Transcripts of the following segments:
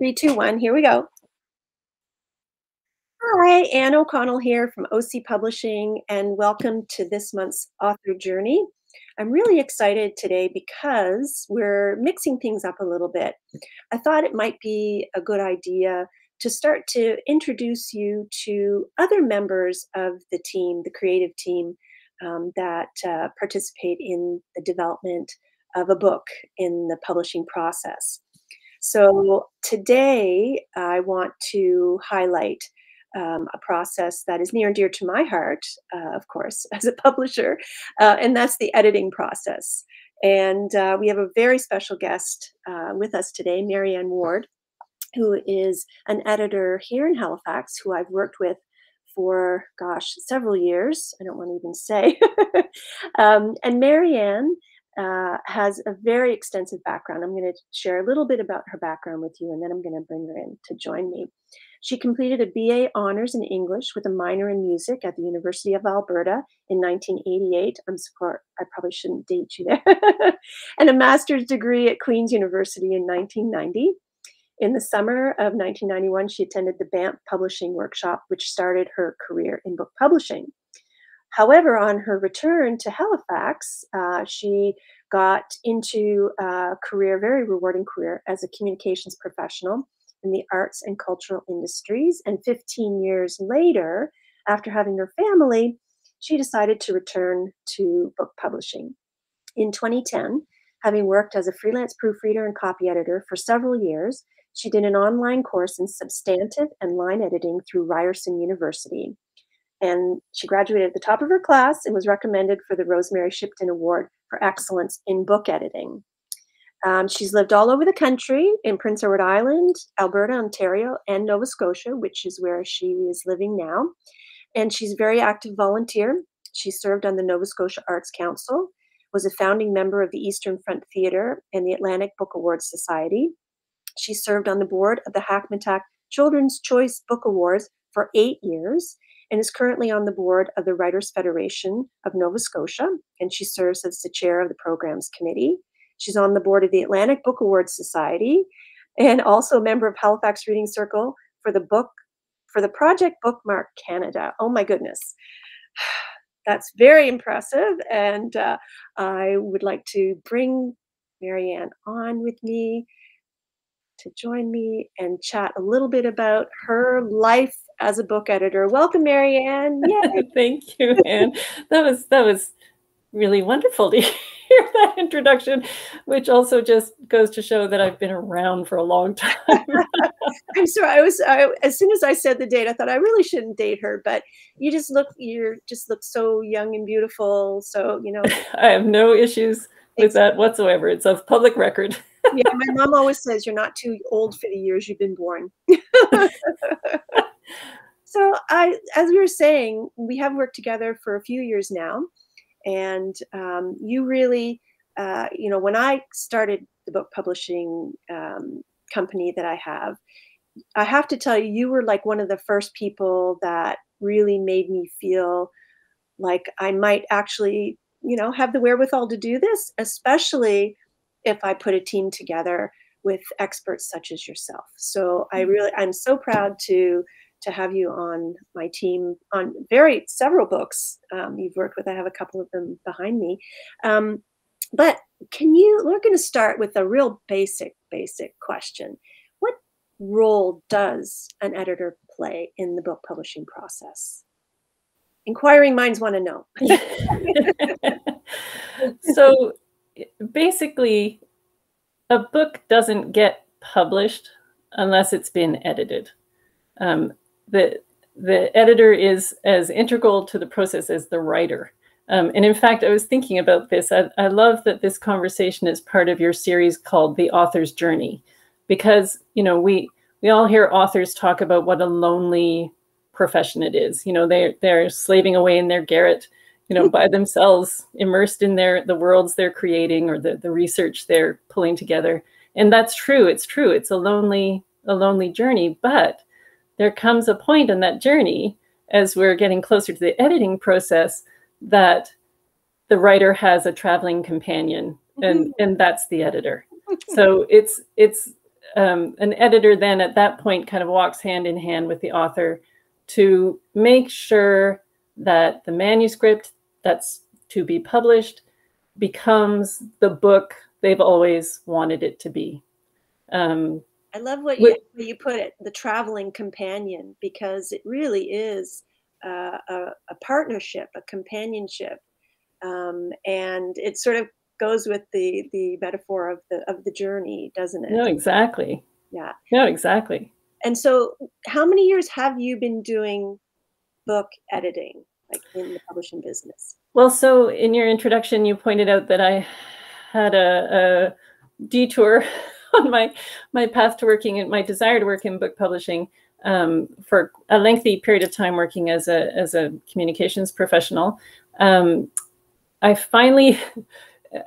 3, 2, 1, here we go. Hi, Anne O'Connell here from OC Publishing, and welcome to this month's author journey. I'm really excited today because we're mixing things up a little bit. I thought it might be a good idea to start to introduce you to other members of the team, the creative team that participate in the development of a book in the publishing process. So today I want to highlight a process that is near and dear to my heart, of course, as a publisher, and that's the editing process. And we have a very special guest with us today, Marianne Ward, who is an editor here in Halifax, who I've worked with for, gosh, several years. I don't want to even say. And Marianne has a very extensive background. I'm going to share a little bit about her background with you, and then I'm going to bring her in to join me. She completed a BA Honors in English with a minor in music at the University of Alberta in 1988. I probably shouldn't date you there. And a master's degree at Queen's University in 1990. In the summer of 1991, she attended the Banff Publishing Workshop, which started her career in book publishing. However, on her return to Halifax, she got into a career, very rewarding career, as a communications professional in the arts and cultural industries. And 15 years later, after having her family, she decided to return to book publishing. In 2010, having worked as a freelance proofreader and copy editor for several years, she did an online course in substantive and line editing through Ryerson University. And she graduated at the top of her class and was recommended for the Rosemary Shipton Award for Excellence in Book Editing. She's lived all over the country, in Prince Edward Island, Alberta, Ontario, and Nova Scotia, which is where she is living now. And she's a very active volunteer. She served on the Nova Scotia Arts Council, was a founding member of the Eastern Front Theatre and the Atlantic Book Awards Society. She served on the board of the Hackmatack Children's Choice Book Awards for 8 years, and is currently on the board of the Writers' Federation of Nova Scotia, and she serves as the chair of the Programs Committee. She's on the board of the Atlantic Book Awards Society, and also a member of Halifax Reading Circle for the Project Bookmark Canada. Oh my goodness. That's very impressive, and I would like to bring Marianne on with me to join me and chat a little bit about her life as a book editor. Welcome, Marianne. Yay. Thank you, Anne. That was really wonderful to hear that introduction, which also just goes to show that I've been around for a long time. I'm sorry. As soon as I said the date, I thought I really shouldn't date her, but you just look so young and beautiful. So, you know, I have no issues with that whatsoever. It's of public record. Yeah, my mom always says you're not too old for the years you've been born. So as we were saying, we have worked together for a few years now. And you really, when I started the book publishing company that I have to tell you, you were like one of the first people that really made me feel like I might actually, have the wherewithal to do this, especially if I put a team together with experts such as yourself. So I'm so proud to have you on my team on several books you've worked with. I have a couple of them behind me. But we're going to start with a real basic question. What role does an editor play in the book publishing process? Inquiring minds want to know. So basically, a book doesn't get published unless it's been edited. The editor is as integral to the process as the writer. And in fact, I was thinking about this. I love that this conversation is part of your series called The Author's Journey, because, we all hear authors talk about what a lonely profession it is. They're slaving away in their garret, by themselves, immersed in the worlds they're creating or the research they're pulling together. And that's true. It's true. It's a lonely journey, but there comes a point in that journey, as we're getting closer to the editing process, that the writer has a traveling companion, and that's the editor. So it's an editor then at that point kind of walks hand in hand with the author to make sure that the manuscript that's to be published becomes the book they've always wanted it to be. I love what you put it, the traveling companion, because it really is a partnership, a companionship, and it sort of goes with the metaphor of the journey, doesn't it? No, exactly. Yeah. No, exactly. And so, how many years have you been doing book editing, like in the publishing business? Well, so in your introduction, you pointed out that I had a detour on my path to working and my desire to work in book publishing for a lengthy period of time working as a communications professional. I finally,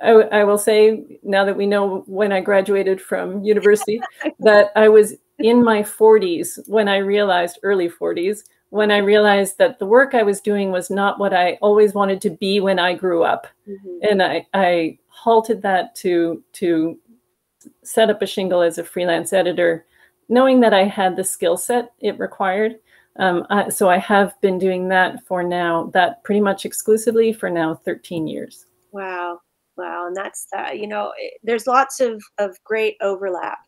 I will say, now that we know when I graduated from university, that I was in my 40s when I realized, early 40s, when I realized that the work I was doing was not what I always wanted to be when I grew up. And I halted that to set up a shingle as a freelance editor, knowing that I had the skill set it required. So I have been doing that for now, that pretty much exclusively for now 13 years. Wow. Wow. And that's, there's lots of great overlap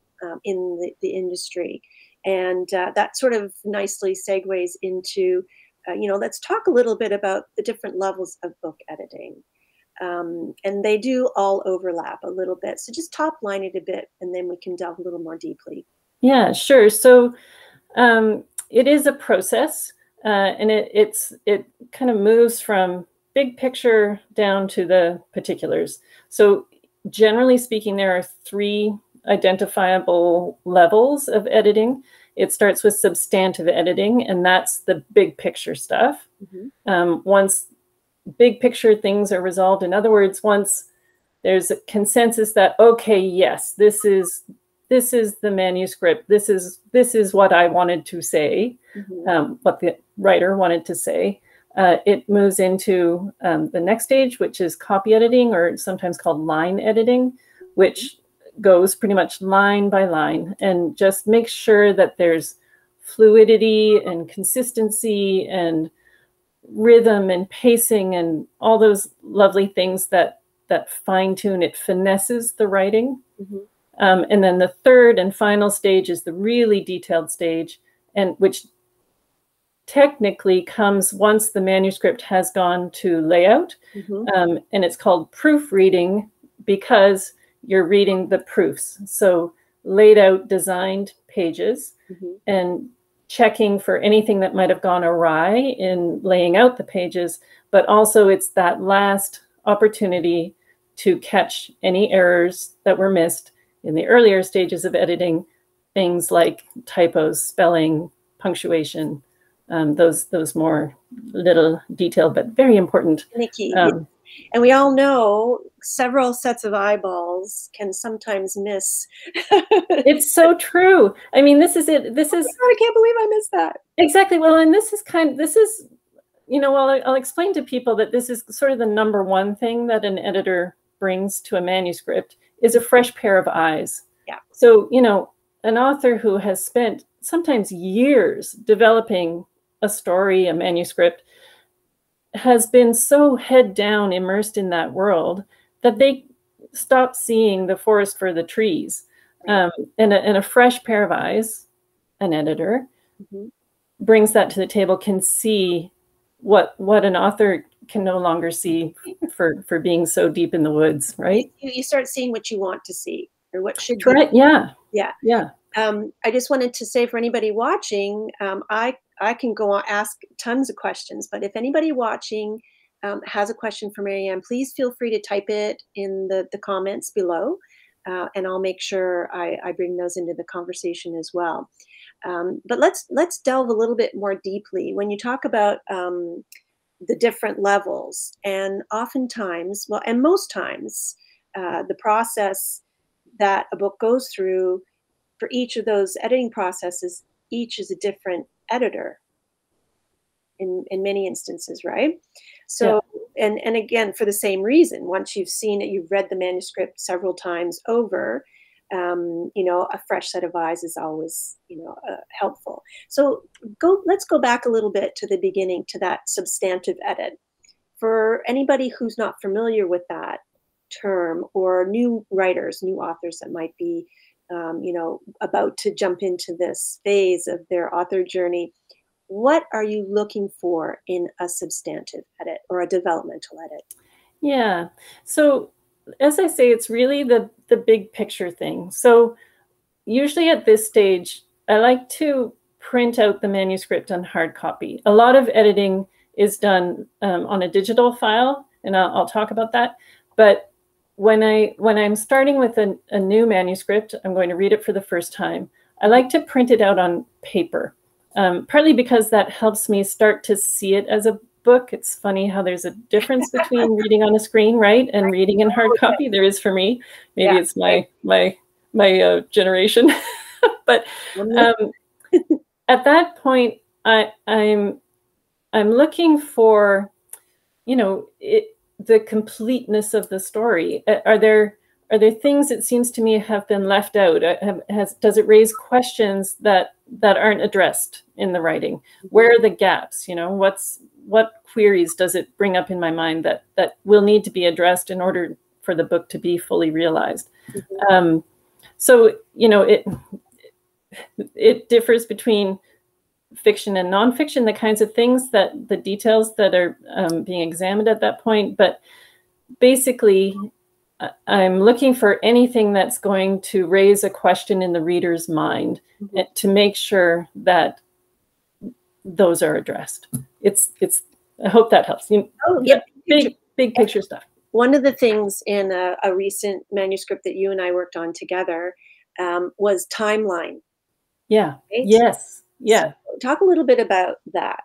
in the industry. And that sort of nicely segues into, let's talk a little bit about the different levels of book editing. And they do all overlap a little bit. So just top line it a bit, and then we can delve a little more deeply. Yeah, sure. So it is a process, and it kind of moves from big picture down to the particulars. So generally speaking, there are 3 identifiable levels of editing. It starts with substantive editing, and that's the big picture stuff. Once big picture things are resolved, in other words, once there's a consensus that, okay, yes, this is the manuscript, this is what I wanted to say, what the writer wanted to say, it moves into the next stage, which is copy editing, or sometimes called line editing, which goes pretty much line by line and just makes sure that there's fluidity and consistency and rhythm and pacing and all those lovely things that fine tune it, finesses the writing. And then the third and final stage is the really detailed stage, and which technically comes once the manuscript has gone to layout. And it's called proofreading because you're reading the proofs. So laid out, designed pages, and checking for anything that might have gone awry in laying out the pages, but also it's that last opportunity to catch any errors that were missed in the earlier stages of editing, things like typos, spelling, punctuation, those more little detailed but very important. Nikki, and we all know several sets of eyeballs can sometimes miss. It's so true. I mean, this is it. This is. I can't believe I missed that. Exactly. Well, and this is, well, I'll explain to people that this is sort of the number one thing that an editor brings to a manuscript is a fresh pair of eyes. Yeah. So, an author who has spent sometimes years developing a story, a manuscript, has been so head down immersed in that world that they stop seeing the forest for the trees. And a fresh pair of eyes, an editor, brings that to the table, can see what an author can no longer see for being so deep in the woods, right? You start seeing what you want to see, or what should be. Right. Yeah. Yeah. Yeah. I just wanted to say, for anybody watching, I can go on, ask tons of questions, but if anybody watching has a question for Marianne, please feel free to type it in the comments below, and I'll make sure I bring those into the conversation as well. But let's delve a little bit more deeply when you talk about the different levels, and oftentimes, well, and most times, the process that a book goes through for each of those editing processes, each is a different editor in many instances, right? So, yeah. and again, for the same reason, once you've seen it, you've read the manuscript several times over, you know, a fresh set of eyes is always, you know, helpful. So let's go back a little bit to the beginning, to that substantive edit. For anybody who's not familiar with that term, or new writers, new authors that might be, you know, about to jump into this phase of their author journey, what are you looking for in a substantive edit or a developmental edit? Yeah. So as I say, it's really the big picture thing. So usually at this stage, I like to print out the manuscript on hard copy. A lot of editing is done on a digital file, and I'll talk about that. But when I'm starting with a new manuscript, I'm going to read it for the first time, I like to print it out on paper, partly because that helps me start to see it as a book. It's funny how there's a difference between reading on a screen, right, and reading in hard copy. There is for me. Maybe it's my generation, but at that point, I'm looking for, you know, the completeness of the story. Are there things, it seems to me, have been left out? Does it raise questions that aren't addressed in the writing? Where are the gaps? You know, what queries does it bring up in my mind that will need to be addressed in order for the book to be fully realized? Mm-hmm. So, you know, it differs between fiction and nonfiction, the kinds of things that the details that are being examined at that point. But basically, I'm looking for anything that's going to raise a question in the reader's mind, mm-hmm. to make sure that those are addressed. I hope that helps. Yep. Big picture stuff. One of the things in a recent manuscript that you and I worked on together was timeline. Yeah. Right? Yes. Yeah. So talk a little bit about that.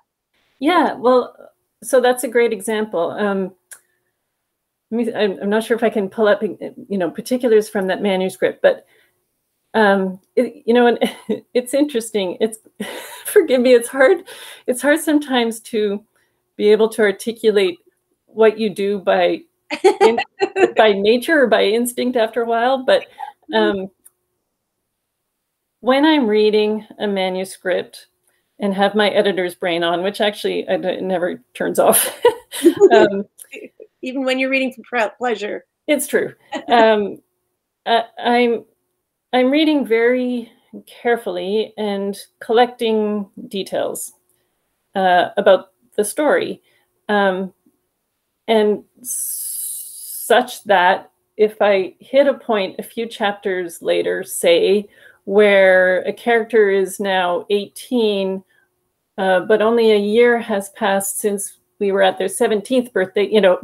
Yeah. Well, so that's a great example. I'm not sure if I can pull up, you know, particulars from that manuscript, but you know, and it's interesting. Forgive me. It's hard sometimes to be able to articulate what you do by nature or by instinct after a while. But when I'm reading a manuscript and have my editor's brain on, which actually it never turns off. Even when you're reading for pleasure. It's true. I'm reading very carefully and collecting details about the story, and such that if I hit a point a few chapters later, say, where a character is now 18, but only a year has passed since we were at their 17th birthday, you know,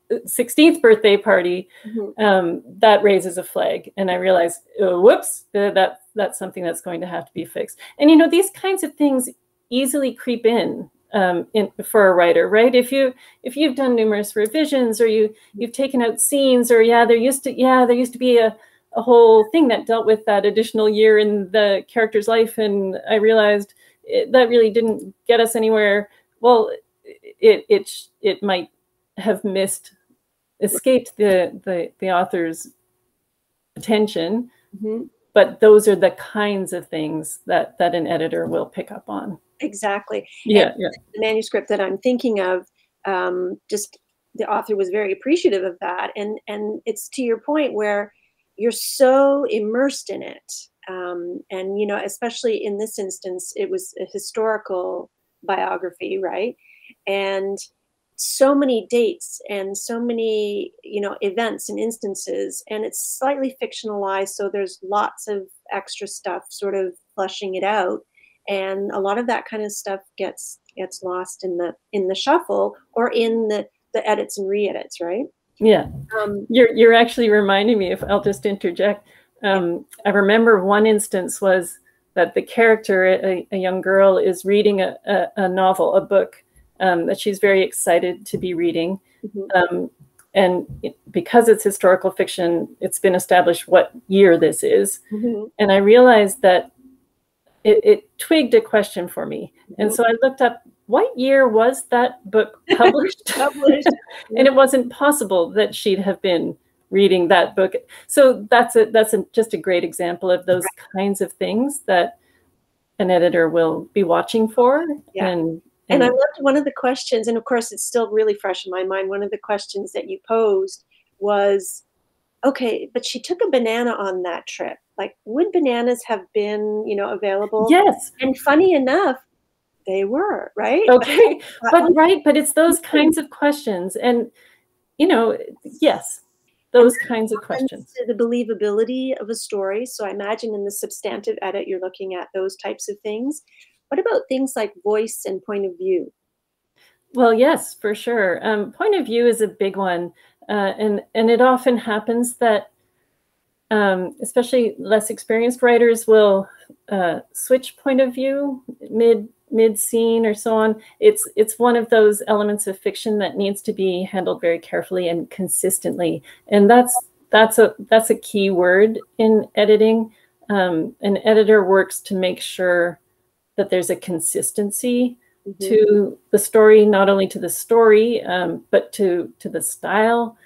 16th birthday party, mm-hmm. That raises a flag. And I realize, whoops, that's something that's going to have to be fixed. And, you know, these kinds of things easily creep in for a writer, right? If you've done numerous revisions, or you've taken out scenes, or there used to be a whole thing that dealt with that additional year in the character's life, and I realized that really didn't get us anywhere. Well, it might have escaped the author's attention, mm-hmm. but those are the kinds of things that an editor will pick up on. Exactly. Yeah. The manuscript that I'm thinking of, just the author was very appreciative of that, and it's to your point where you're so immersed in it, and you know, especially in this instance, it was a historical biography, right? And so many dates and so many, you know, events and instances, and it's slightly fictionalized, so there's lots of extra stuff sort of fleshing it out, and a lot of that kind of stuff gets lost in the shuffle, or in the edits and re-edits, right? Yeah. You're actually reminding me, if I'll just interject. I remember one instance was that the character, a young girl, is reading a novel, a book, that she's very excited to be reading. Mm-hmm. And because it's historical fiction, it's been established what year this is. Mm-hmm. And I realized that it twigged a question for me. Mm-hmm. And so I looked up, what year was that book published? And it wasn't possible that she'd have been reading that book. So that's just a great example of those kinds of things that an editor will be watching for. Yeah. And I loved one of the questions, and of course it's still really fresh in my mind. One of the questions that you posed was, okay, but she took a banana on that trip. Like, would bananas have been, available? Yes. And funny enough, they were, right? Okay. But it's those kinds of questions. And, yes, those kinds of questions. To the believability of a story. So I imagine in the substantive edit, you're looking at those types of things. What about things like voice and point of view? Well, yes, for sure. Point of view is a big one. And it often happens that especially less experienced writers will switch point of view mid scene or so on. It's one of those elements of fiction that needs to be handled very carefully and consistently. And that's a key word in editing. An editor works to make sure that there's a consistency to the story, not only to the story, but to the style.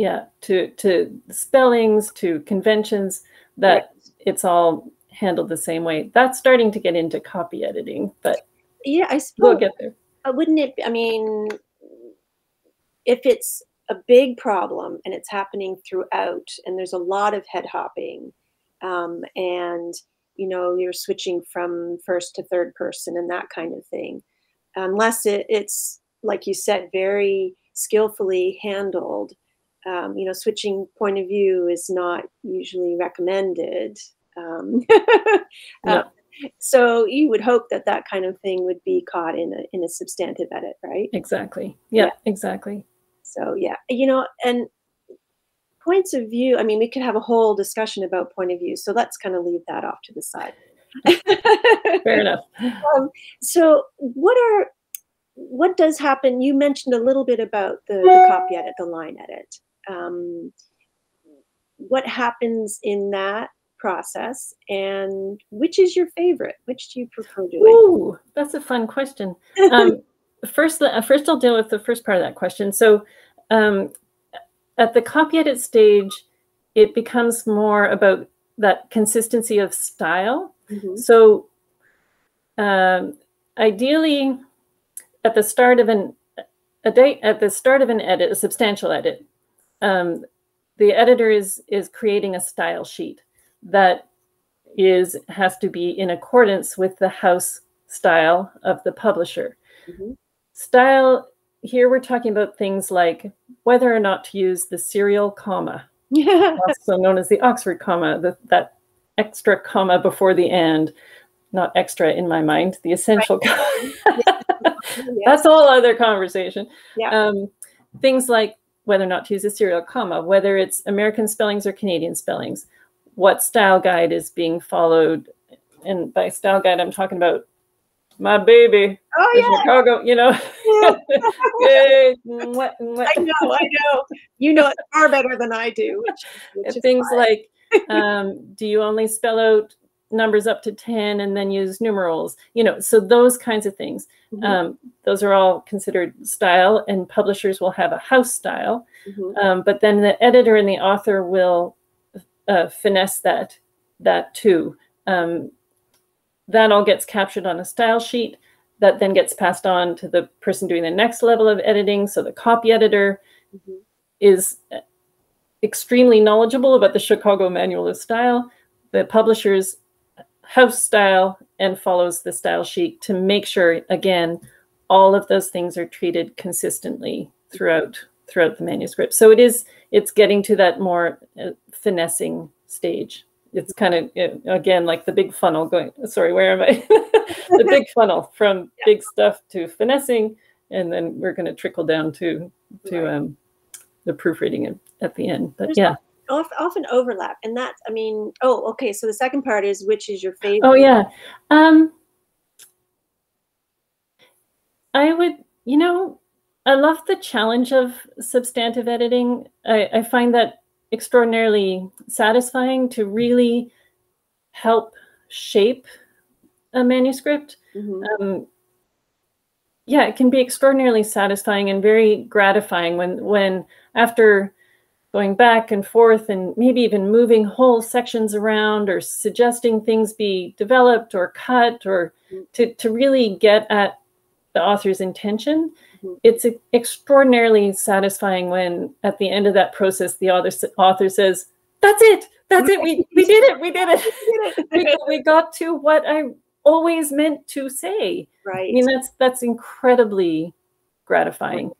To spellings, to conventions, that it's all handled the same way. That's starting to get into copy editing, but yeah, I suppose we'll get there. Wouldn't it? I mean, if it's a big problem and it's happening throughout, and there's a lot of head hopping, and you're switching from first to third person and that kind of thing, unless it's like you said, very skillfully handled. Switching point of view is not usually recommended. No. So you would hope that kind of thing would be caught in a substantive edit, right? Exactly. Yeah, exactly. So yeah, and points of view, I mean, we could have a whole discussion about point of view. So let's kind of leave that off to the side. Fair enough. So what does happen? You mentioned a little bit about the copy edit, the line edit. What happens in that process, and which is your favorite? Which do you prefer doing? Ooh, that's a fun question. First I'll deal with the first part of that question. So at the copy edit stage, it becomes more about that consistency of style. So ideally, at the start of an edit, a substantial edit, the editor is creating a style sheet that has to be in accordance with the house style of the publisher. Style, here we're talking about things like whether or not to use the serial comma, also known as the Oxford comma, that extra comma before the and, not extra in my mind, the essential comma. That's a whole other conversation. Things like whether or not to use a serial comma, whether it's American spellings or Canadian spellings, what style guide is being followed. And by style guide, I'm talking about my baby, Chicago, I know. You know it far better than I do. Which things like, do you only spell out numbers up to 10 and then use numerals? So those kinds of things. Those are all considered style, and publishers will have a house style. But then the editor and the author will finesse that too. That all gets captured on a style sheet that then gets passed on to the person doing the next level of editing. So the copy editor is extremely knowledgeable about the Chicago Manual of Style, the publisher's house style, and follows the style sheet to make sure, again, all of those things are treated consistently throughout the manuscript. So it's getting to that more finessing stage. It's kind of, again, like the big funnel going, sorry, where am I? The big funnel from big stuff to finessing, and then we're going to trickle down to the proofreading at the end. But there's often overlap, and that's, okay, so the second part is, which is your favorite? Oh yeah. I would, I love the challenge of substantive editing. I find that extraordinarily satisfying to really help shape a manuscript. yeah, it can be extraordinarily satisfying and very gratifying when after going back and forth and maybe even moving whole sections around or suggesting things be developed or cut or to really get at the author's intention. It's extraordinarily satisfying when at the end of that process, the author says, that's it, we did it, we did it. we got to what I always meant to say. Right. I mean, that's incredibly gratifying.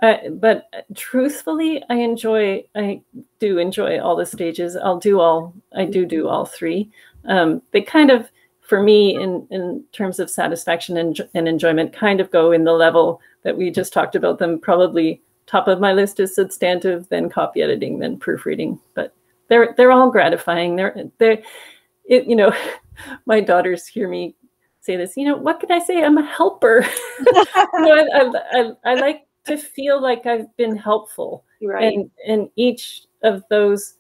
But truthfully, I do enjoy all the stages. I do do all three. They kind of, for me, in terms of satisfaction and enjoyment, kind of go in the level that we just talked about them. Probably top of my list is substantive, then copy editing, then proofreading. But they're all gratifying. You know, my daughters hear me say this. You know, what can I say? I'm a helper. You know, I like to feel like I've been helpful. Right. And each of those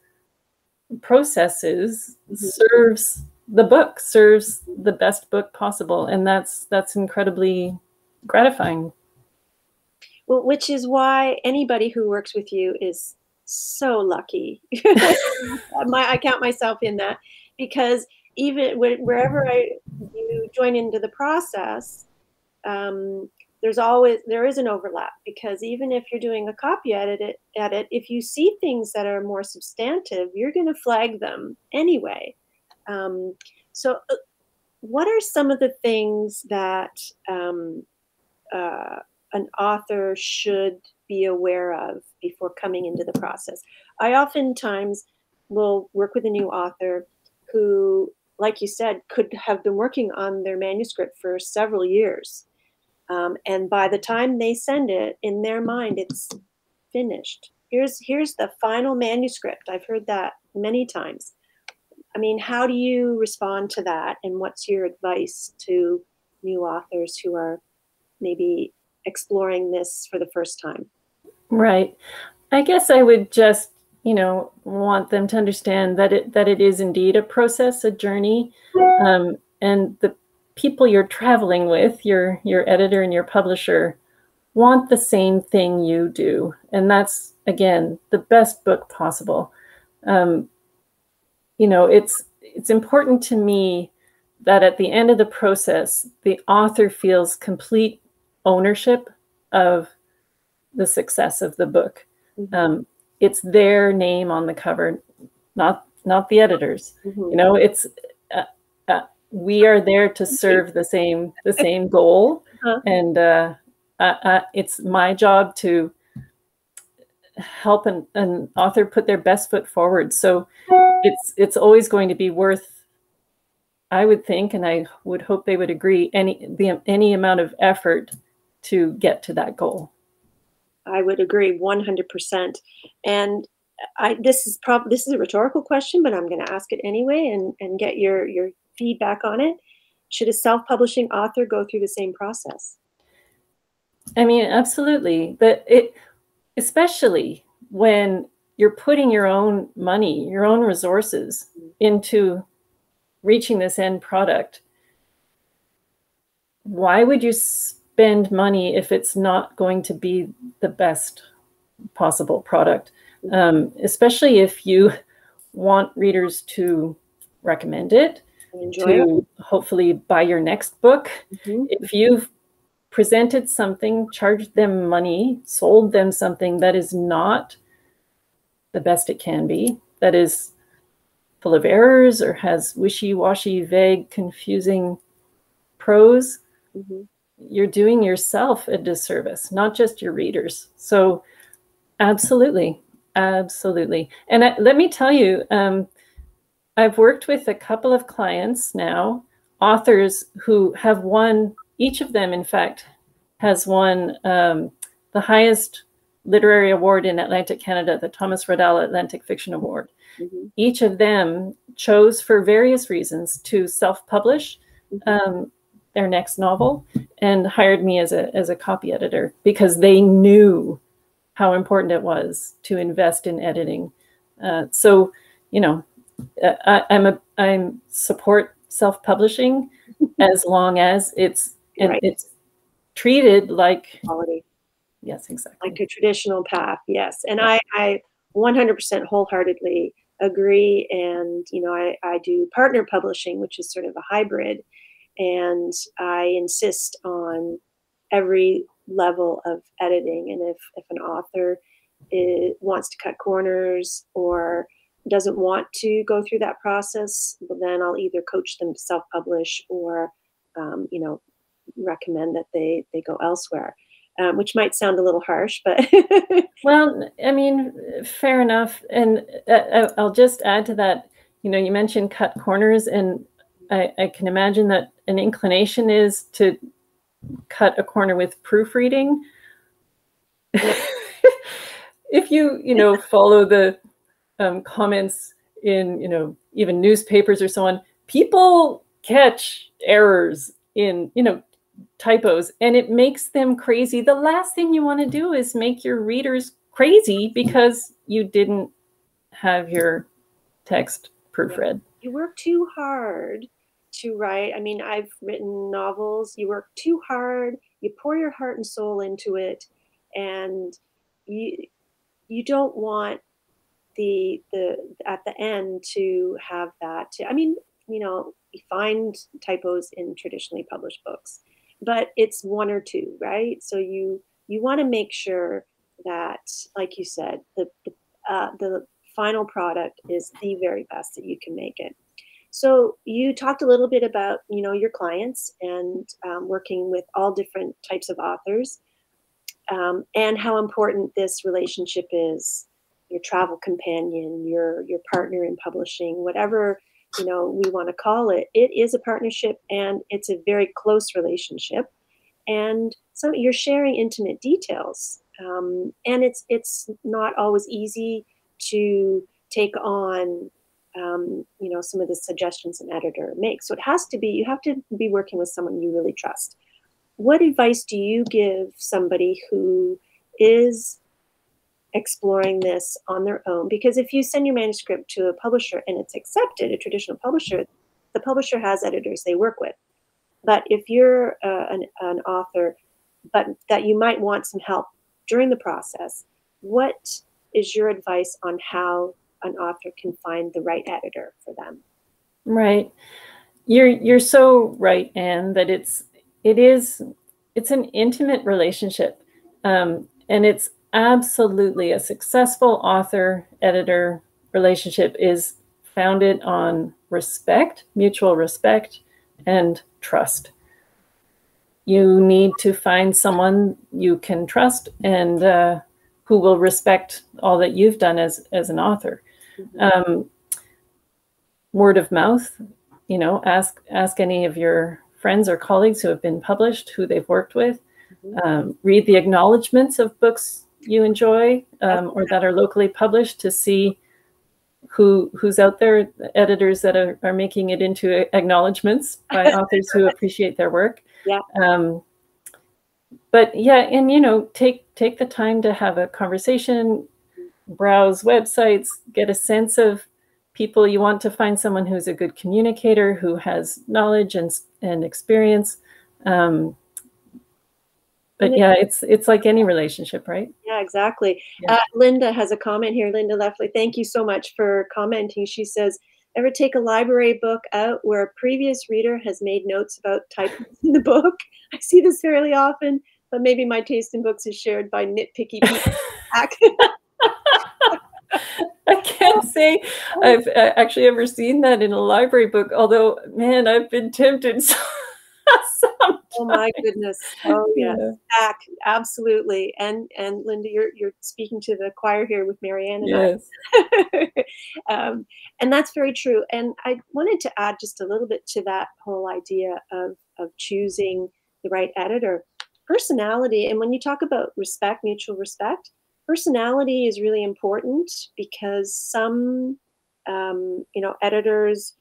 processes serves the book, serves the best book possible. And that's incredibly gratifying. Well, which is why anybody who works with you is so lucky. I count myself in that, because even wherever you join into the process, there is an overlap, because even if you're doing a copy edit, if you see things that are more substantive, you're going to flag them anyway. So what are some of the things that an author should be aware of before coming into the process? I oftentimes will work with a new author who, like you said, could have been working on their manuscript for several years. And by the time they send it, in their mind, it's finished. Here's the final manuscript. I've heard that many times. I mean, how do you respond to that? And what's your advice to new authors who are maybe exploring this for the first time? Right. I guess I would just, want them to understand that it is indeed a process, a journey, and the people you're traveling with, your editor and your publisher, want the same thing you do, and that's, again, the best book possible. It's important to me that at the end of the process, the author feels complete ownership of the success of the book. It's their name on the cover, not the editor's. It's we are there to serve the same goal, and it's my job to help an author put their best foot forward. So it's always going to be worth, I would think, and I would hope they would agree, any amount of effort to get to that goal. I would agree 100%. And this is a rhetorical question, but I'm going to ask it anyway and get your feedback on it. Should a self-publishing author go through the same process? I mean, absolutely. Especially when you're putting your own money, your own resources into reaching this end product. Why would you spend money if it's not going to be the best possible product? Especially if you want readers to recommend it, to hopefully buy your next book. If you've presented something, charged them money, sold them something that is not the best it can be, that is full of errors or has wishy-washy, vague, confusing prose, you're doing yourself a disservice, not just your readers. So absolutely. And let me tell you, I've worked with a couple of clients now, authors who have won, each of them, in fact, has won the highest literary award in Atlantic Canada, the Thomas Riddell Atlantic Fiction Award. Each of them chose, for various reasons, to self-publish their next novel and hired me as a copy editor because they knew how important it was to invest in editing. So, I support self-publishing as long as it's treated like quality. Yes, exactly. Like a traditional path, yes. And I 100% wholeheartedly agree. And, you know, I do partner publishing, which is sort of a hybrid. And I insist on every level of editing. And if an author wants to cut corners or doesn't want to go through that process, well, then I'll either coach them to self-publish or, you know, recommend that they go elsewhere. Which might sound a little harsh, but Well, I mean, fair enough. And I'll just add to that, you know, you mentioned cut corners, and I can imagine that an inclination is to cut a corner with proofreading. If you know, follow the comments in, you know, even newspapers or so on, people catch errors in, you know, typos, and it makes them crazy. The last thing you want to do is make your readers crazy because you didn't have your text proofread. You work too hard to write. I mean, I've written novels. You work too hard. You pour your heart and soul into it, and you don't want the at the end to have that. I mean, you know, you find typos in traditionally published books, but it's one or two, right? So you want to make sure that, like you said, the final product is the very best that you can make it. So you talked a little bit about, you know, your clients and working with all different types of authors, and how important this relationship is. Your travel companion, your partner in publishing, whatever, you know, we want to call it. It is a partnership, and it's a very close relationship. And so you're sharing intimate details, and it's not always easy to take on, you know, some of the suggestions an editor makes. So it has to be, you have to be working with someone you really trust. What advice do you give somebody who is exploring this on their own? Because if you send your manuscript to a publisher and it's accepted, a traditional publisher, the publisher has editors they work with. But if you're an author, but that you might want some help during the process, what is your advice on how an author can find the right editor for them? Right. You're so right, Anne, that it's an intimate relationship, and it's absolutely a successful author-editor relationship is founded on respect, mutual respect, and trust. You need to find someone you can trust and who will respect all that you've done as an author. Mm-hmm. Word of mouth, you know, ask any of your friends or colleagues who have been published, who they've worked with. Mm-hmm. Read the acknowledgments of books you enjoy or that are locally published to see who's out there, editors that are making it into acknowledgments by authors who appreciate their work. Yeah. But yeah, and you know, take the time to have a conversation, browse websites, get a sense of people. You want to find someone who's a good communicator, who has knowledge and experience. But yeah, it's like any relationship, right? Yeah, exactly. Yeah. Linda has a comment here. Linda Leffley, thank you so much for commenting. She says, ever take a library book out where a previous reader has made notes about typos in the book? I see this fairly often, but maybe my taste in books is shared by nitpicky people. I can't say I've actually ever seen that in a library book, although, man, I've been tempted sometimes. Oh my goodness. Oh yes. Yeah. Absolutely. And Linda, you're speaking to the choir here with Marianne and yes. I. And that's very true. And I wanted to add just a little bit to that whole idea of choosing the right editor. Personality, and when you talk about respect, mutual respect, personality is really important because some you know, editors,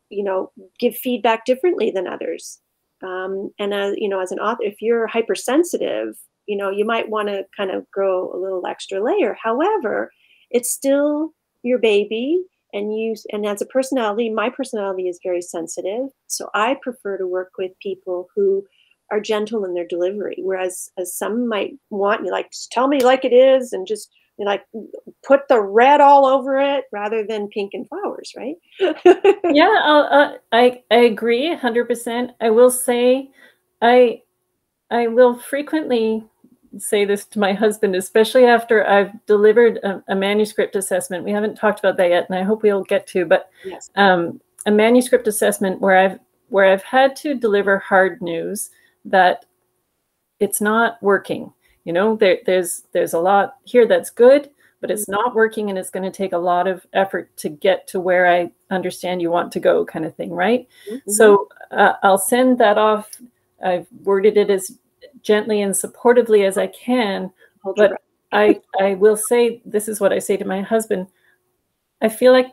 you know, give feedback differently than others. And as you know, as an author, if you're hypersensitive, you know, you might want to kind of grow a little extra layer. However, it's still your baby, and as a personality, my personality is very sensitive. So I prefer to work with people who are gentle in their delivery, whereas as some might want you like just tell me like it is and just like put the red all over it rather than pink and flowers, right? Yeah, I agree 100%. I will say, I will frequently say this to my husband, especially after I've delivered a manuscript assessment. We haven't talked about that yet, and I hope we'll get to. But Yes. A manuscript assessment where I've had to deliver hard news that it's not working. You know, there's a lot here that's good, but it's not working, and it's going to take a lot of effort to get to where I understand you want to go, kind of thing, right? Mm-hmm. So I'll send that off. I've worded it as gently and supportively as I can, but I will say, this is what I say to my husband. I feel like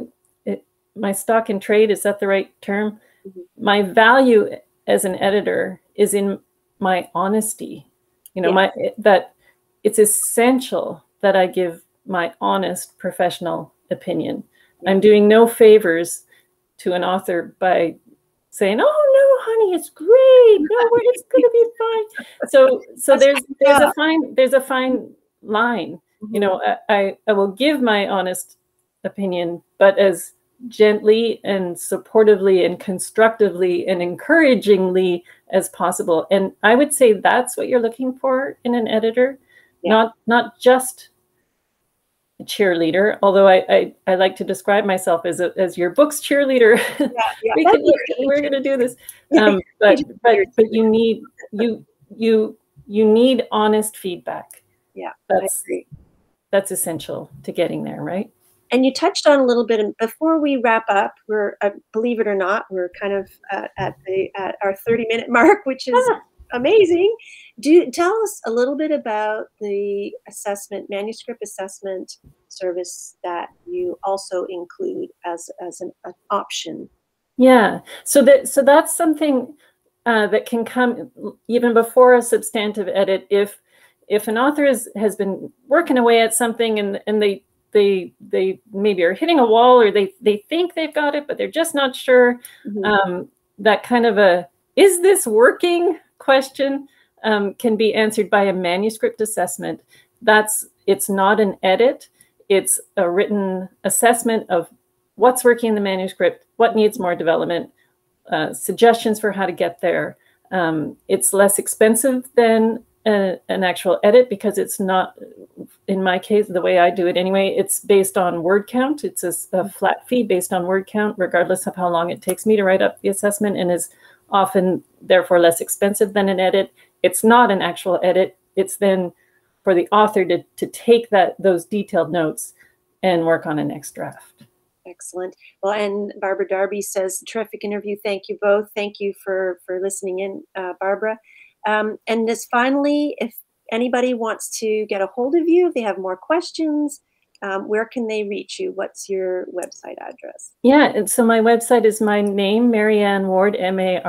my stock in trade, is that the right term? Mm-hmm. My value as an editor is in my honesty. You know, that it's essential that I give my honest professional opinion. I'm doing no favors to an author by saying, "Oh no, honey, it's great. No, it's going to be fine." So there's a fine line. You know, I will give my honest opinion, but as gently and supportively and constructively and encouragingly as possible. And I would say that's what you're looking for in an editor, not just a cheerleader, although I like to describe myself as your book's cheerleader. We're going to do this. But you need honest feedback. Yeah, that's essential to getting there, right? And you touched on a little bit before we wrap up. We're believe it or not, we're kind of at our 30-minute mark, which is amazing. Tell us a little bit about the manuscript assessment service that you also include as an option. Yeah, so that's something that can come even before a substantive edit. If an author has been working away at something and they maybe are hitting a wall, or they think they've got it, but they're just not sure. Mm-hmm. That kind of is this working question can be answered by a manuscript assessment. It's not an edit. It's a written assessment of what's working in the manuscript, what needs more development, suggestions for how to get there. It's less expensive than an actual edit, because it's not, in my case, the way I do it anyway, it's based on word count. It's a flat fee based on word count, regardless of how long it takes me to write up the assessment, and is often therefore less expensive than an edit. It's not an actual edit. It's then for the author to take those detailed notes and work on a next draft. Excellent. Well, and Barbara Darby says, terrific interview. Thank you both. Thank you for listening in, Barbara. And just finally, if anybody wants to get a hold of you, if they have more questions, where can they reach you? What's your website address? Yeah, and so my website is my name, Marianne Ward, MARIANNE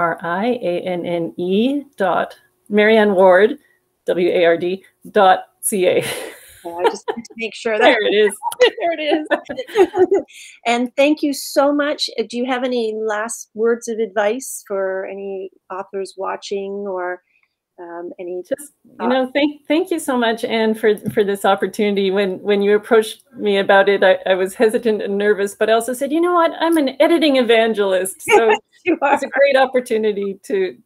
Marianne Ward, WARD.ca. I just want to make sure that there it is. There it is. And thank you so much. Do you have any last words of advice for any authors watching, or any? Just, thank you so much, Anne, for this opportunity. When you approached me about it, I was hesitant and nervous, but I also said, you know what, I'm an editing evangelist, so it's a great opportunity to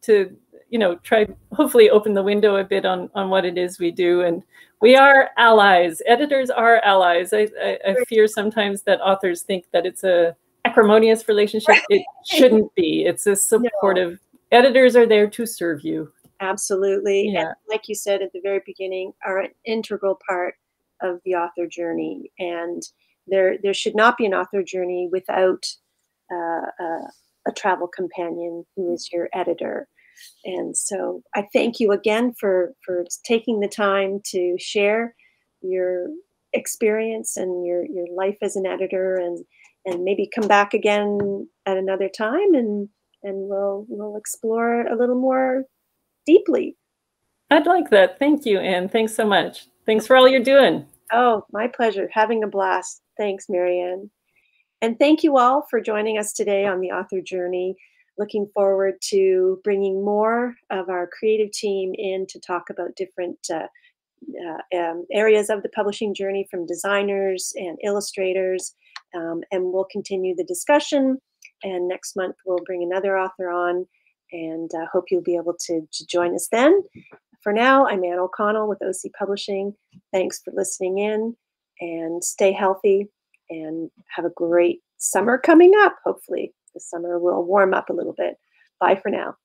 try, hopefully open the window a bit on what it is we do. And we are allies. Editors are allies. I fear sometimes that authors think that it's a acrimonious relationship. It shouldn't be. It's a supportive. No. Editors are there to serve you. Absolutely. Yeah. And like you said at the very beginning, are an integral part of the author journey. And there should not be an author journey without a travel companion who is your editor. And so I thank you again for taking the time to share your experience and your life as an editor, and maybe come back again at another time, and we'll explore a little more deeply. I'd like that. Thank you, Anne. Thanks so much. Thanks for all you're doing. Oh, my pleasure. Having a blast. Thanks, Marianne. And thank you all for joining us today on the author journey. looking forward to bringing more of our creative team in to talk about different areas of the publishing journey, from designers and illustrators, and we'll continue the discussion. And next month we'll bring another author on, and hope you'll be able to join us then. For now, I'm Ann O'Connell with OC Publishing. Thanks for listening in, and stay healthy, and have a great summer coming up. Hopefully the summer will warm up a little bit. Bye for now.